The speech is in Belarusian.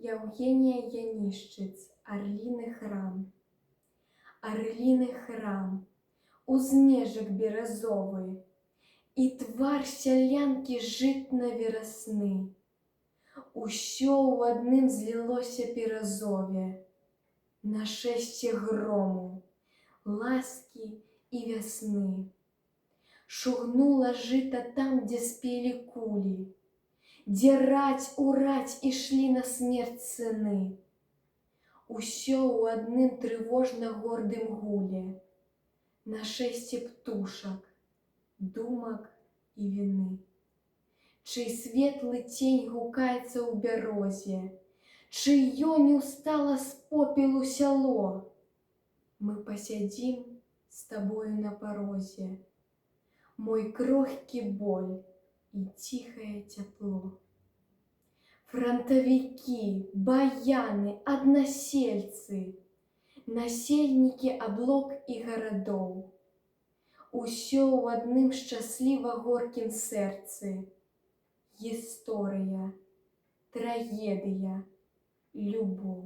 Євгенія Яніщиць, Орліний храм. Орліний храм, узмежак біразовы, і твар сялянкі жытна-верасны. Усё ў адным злілося перазове, нашэсце грому, ласкі і вясны. Шугнула жыта там, дзе спелі кулі, дзе раць у раць ішлі на смерць сыны. Усё ў адным трывожна гордым гуле, нашэсце птушак, думак і віны. Чый светлы цень гукаецца ў бярозе, чыё не ўстала з попелу сяло. Мы пасядзім з табою на парозе, мой крохкі боль і ціхае цяпло. Франтавікі, баяны, аднасельцы, насельнікі аблог і гарадоў. Усё ў адным шчасліва горкім сэрцы. Гісторыя, трагедыя, любоў.